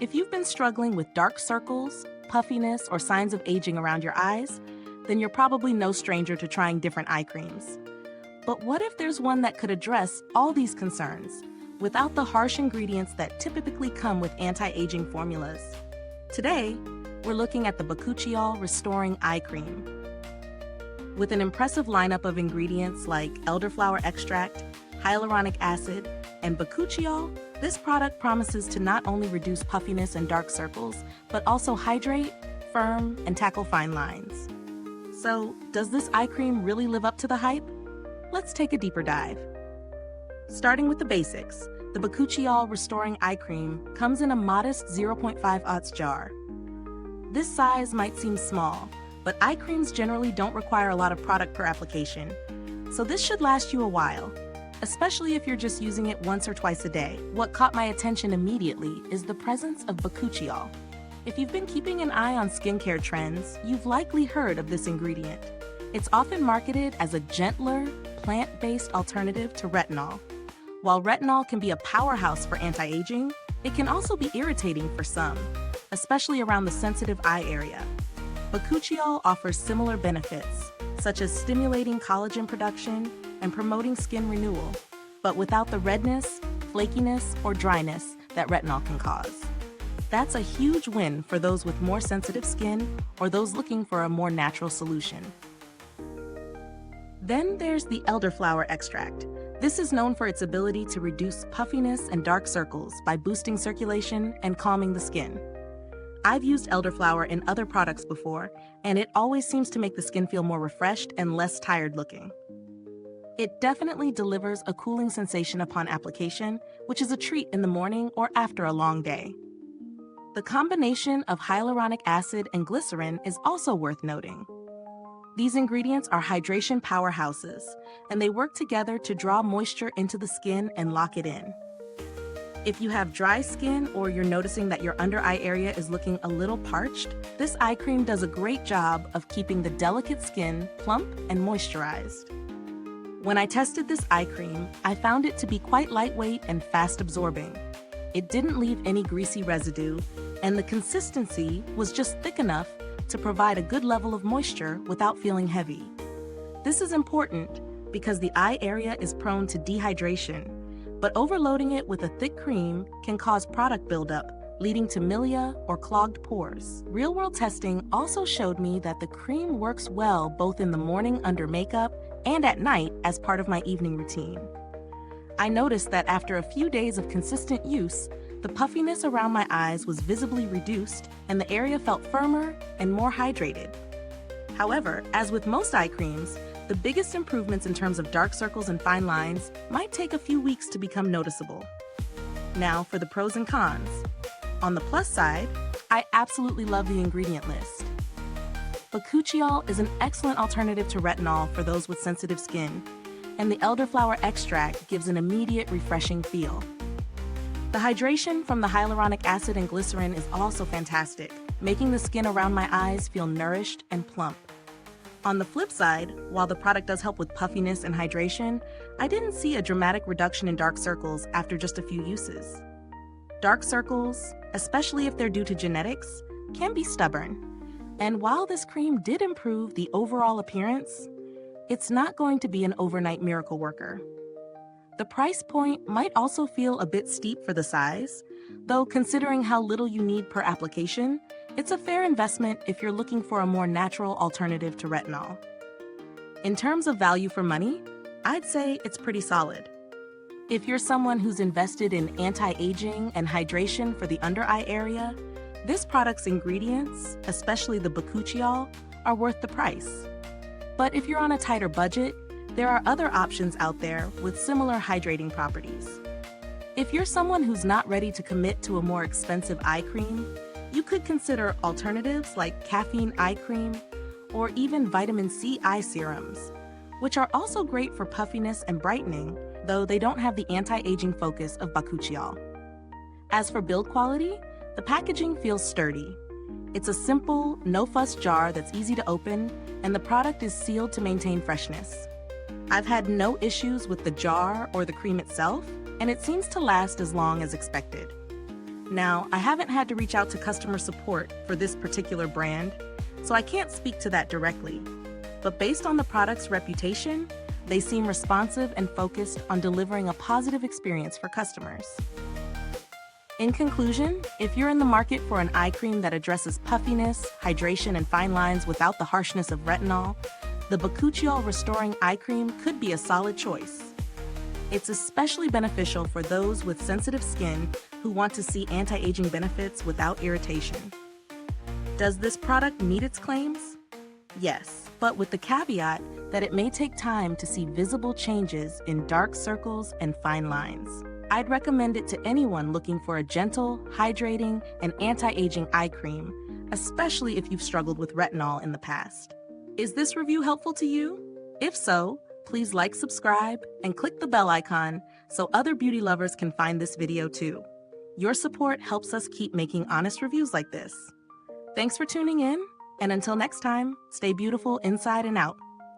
If you've been struggling with dark circles, puffiness, or signs of aging around your eyes, then you're probably no stranger to trying different eye creams. But what if there's one that could address all these concerns without the harsh ingredients that typically come with anti-aging formulas? Today, we're looking at the Bakuchiol Restoring Eye Cream. With an impressive lineup of ingredients like elderflower extract, hyaluronic acid, and bakuchiol, this product promises to not only reduce puffiness and dark circles, but also hydrate, firm, and tackle fine lines. So, does this eye cream really live up to the hype? Let's take a deeper dive. Starting with the basics, the Bakuchiol Restoring Eye Cream comes in a modest 0.5 oz jar. This size might seem small, but eye creams generally don't require a lot of product per application, so this should last you a while, especially if you're just using it once or twice a day. What caught my attention immediately is the presence of bakuchiol. If you've been keeping an eye on skincare trends, you've likely heard of this ingredient. It's often marketed as a gentler, plant-based alternative to retinol. While retinol can be a powerhouse for anti-aging, it can also be irritating for some, especially around the sensitive eye area. Bakuchiol offers similar benefits, such as stimulating collagen production and promoting skin renewal, but without the redness, flakiness, or dryness that retinol can cause. That's a huge win for those with more sensitive skin or those looking for a more natural solution. Then there's the elderflower extract. This is known for its ability to reduce puffiness and dark circles by boosting circulation and calming the skin. I've used elderflower in other products before, and it always seems to make the skin feel more refreshed and less tired looking. It definitely delivers a cooling sensation upon application, which is a treat in the morning or after a long day. The combination of hyaluronic acid and glycerin is also worth noting. These ingredients are hydration powerhouses, and they work together to draw moisture into the skin and lock it in. If you have dry skin or you're noticing that your under eye area is looking a little parched, this eye cream does a great job of keeping the delicate skin plump and moisturized. When I tested this eye cream, I found it to be quite lightweight and fast absorbing. It didn't leave any greasy residue, and the consistency was just thick enough to provide a good level of moisture without feeling heavy. This is important because the eye area is prone to dehydration, but overloading it with a thick cream can cause product buildup, leading to milia or clogged pores. Real-world testing also showed me that the cream works well both in the morning under makeup and at night as part of my evening routine. I noticed that after a few days of consistent use, the puffiness around my eyes was visibly reduced and the area felt firmer and more hydrated. However, as with most eye creams, the biggest improvements in terms of dark circles and fine lines might take a few weeks to become noticeable. Now for the pros and cons. On the plus side, I absolutely love the ingredient list. Bakuchiol is an excellent alternative to retinol for those with sensitive skin, and the elderflower extract gives an immediate refreshing feel. The hydration from the hyaluronic acid and glycerin is also fantastic, making the skin around my eyes feel nourished and plump. On the flip side, while the product does help with puffiness and hydration, I didn't see a dramatic reduction in dark circles after just a few uses. Dark circles, especially if they're due to genetics, can be stubborn. And while this cream did improve the overall appearance, it's not going to be an overnight miracle worker. The price point might also feel a bit steep for the size, though considering how little you need per application, it's a fair investment if you're looking for a more natural alternative to retinol. In terms of value for money, I'd say it's pretty solid. If you're someone who's invested in anti-aging and hydration for the under eye area, this product's ingredients, especially the bakuchiol, are worth the price. But if you're on a tighter budget, there are other options out there with similar hydrating properties. If you're someone who's not ready to commit to a more expensive eye cream, you could consider alternatives like caffeine eye cream or even vitamin C eye serums, which are also great for puffiness and brightening, though they don't have the anti-aging focus of bakuchiol. As for build quality, the packaging feels sturdy. It's a simple, no-fuss jar that's easy to open, and the product is sealed to maintain freshness. I've had no issues with the jar or the cream itself, and it seems to last as long as expected. Now, I haven't had to reach out to customer support for this particular brand, so I can't speak to that directly. But based on the product's reputation, they seem responsive and focused on delivering a positive experience for customers. In conclusion, if you're in the market for an eye cream that addresses puffiness, hydration, and fine lines without the harshness of retinol, the Bakuchiol Restoring Eye Cream could be a solid choice. It's especially beneficial for those with sensitive skin who want to see anti-aging benefits without irritation. Does this product meet its claims? Yes, but with the caveat that it may take time to see visible changes in dark circles and fine lines. I'd recommend it to anyone looking for a gentle, hydrating, and anti-aging eye cream, especially if you've struggled with retinol in the past. Is this review helpful to you? If so, please like, subscribe, and click the bell icon so other beauty lovers can find this video too. Your support helps us keep making honest reviews like this. Thanks for tuning in, and until next time, stay beautiful inside and out.